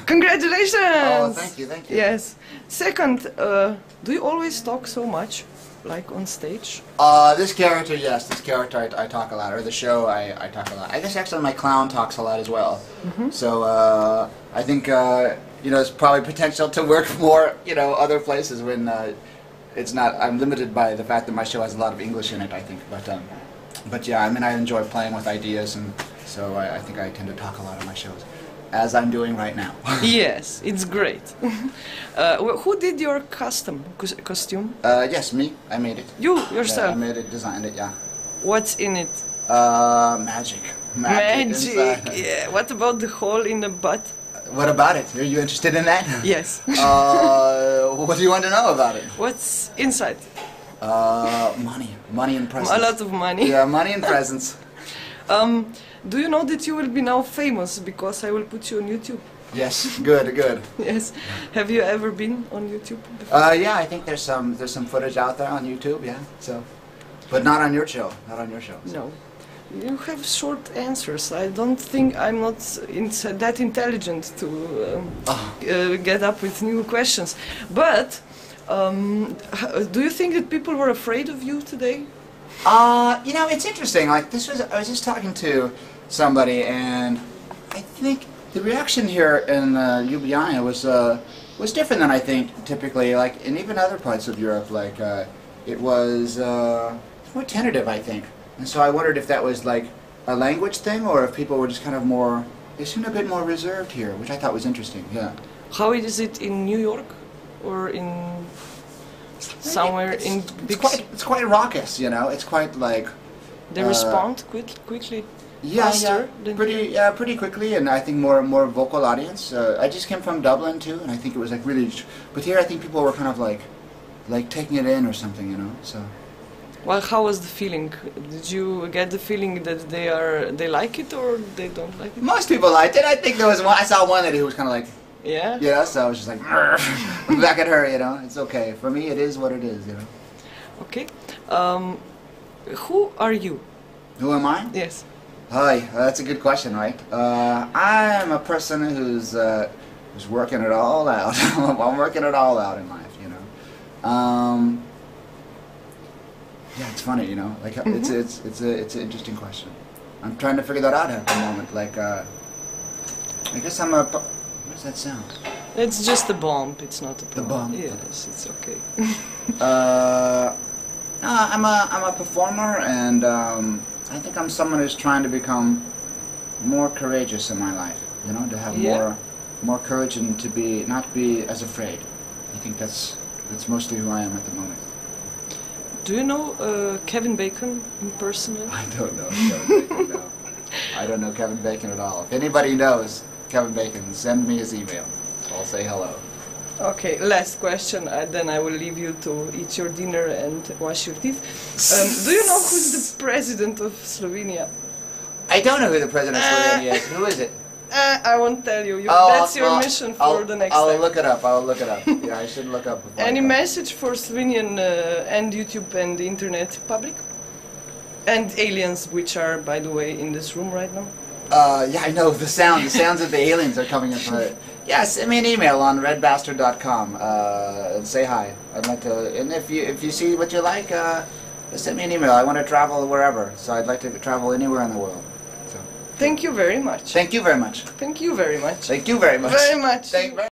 Congratulations! Oh, thank you, thank you. Yes. Second, do you always talk so much, like on stage? This character, yes, this character I talk a lot, or the show I talk a lot. I guess actually my clown talks a lot as well. So I think you know, there's probably potential to work more, you know, other places when it's not. I'm limited by the fact that my show has a lot of English in it, I think. But yeah, I mean, I enjoy playing with ideas, and so I think I tend to talk a lot on my shows, as I'm doing right now. Yes, it's great. Who did your costume? Yes, me. I made it. You yourself? Yeah, I made it, designed it, yeah. What's in it? Magic. Magic. Yeah. What about the hole in the butt? What about it? Are you interested in that? Yes. What do you want to know about it? What's inside? Money. Money and presents. A lot of money. Yeah, money and presents. Do you know that you will be now famous because I will put you on YouTube? Yes, good. Yes. Have you ever been on YouTube before? Yeah, I think there's some footage out there on YouTube, yeah. So, but not on your show. Not on your show. So. No. You have short answers. I don't think I'm not that intelligent to get up with new questions. But do you think that people were afraid of you today? You know, it's interesting. Like I was just talking to somebody, and I think the reaction here in Ljubljana was different than I think typically. Like in even other parts of Europe, like it was more tentative, I think. And so I wondered if that was like a language thing, or if people were just kind of more. They seemed a bit more reserved here, which I thought was interesting. Yeah. How is it in New York, or in somewhere in big? It's quite raucous, you know. It's quite like. They respond quickly. Yeah, faster pretty quickly, and I think more vocal audience. I just came from Dublin too, and I think it was like really. But here, I think people were kind of like taking it in or something, you know. So. Well, how was the feeling? Did you get the feeling that they like it or they don't like it? Most people liked it. I think there was one. I saw one lady who was kind of like. Yeah. Yeah. So I was just like, back at her, you know. It's okay. For me, it is what it is, you know. Okay. Who are you? Who am I? Yes. Hi. That's a good question, right? I'm a person who's working it all out. I'm working it all out in life, you know. Yeah, it's funny, you know. Like it's an interesting question. I'm trying to figure that out at the moment. Like, I guess I'm a. What does that sound? It's just a bump. It's not a bomb. The bump. Yes, it's okay. No, I'm a performer, and I think I'm someone who's trying to become more courageous in my life. You know, to have more courage and to not be as afraid. I think that's mostly who I am at the moment. Do you know Kevin Bacon in person? I don't know Kevin Bacon, no. I don't know Kevin Bacon at all. If anybody knows Kevin Bacon, send me his email. I'll say hello. Okay, last question, then I will leave you to eat your dinner and wash your teeth. Do you know who's the president of Slovenia? I don't know who the president of Slovenia is. Who is it? I won't tell you. That's your mission for the next time. I'll look it up. Yeah, I should look up. Any message for Slovenian and YouTube and the internet public? And aliens, which are, by the way, in this room right now? Yeah, I know. The sounds of the aliens are coming in from it. Yeah, send me an email on redbastard.com and say hi. I'd like to, and if you see what you like, send me an email. I want to travel wherever, so I'd like to travel anywhere in the world. So. Thank you very much. Thank you very much. Thank you very much. Thank you very much. Very much. Thank you very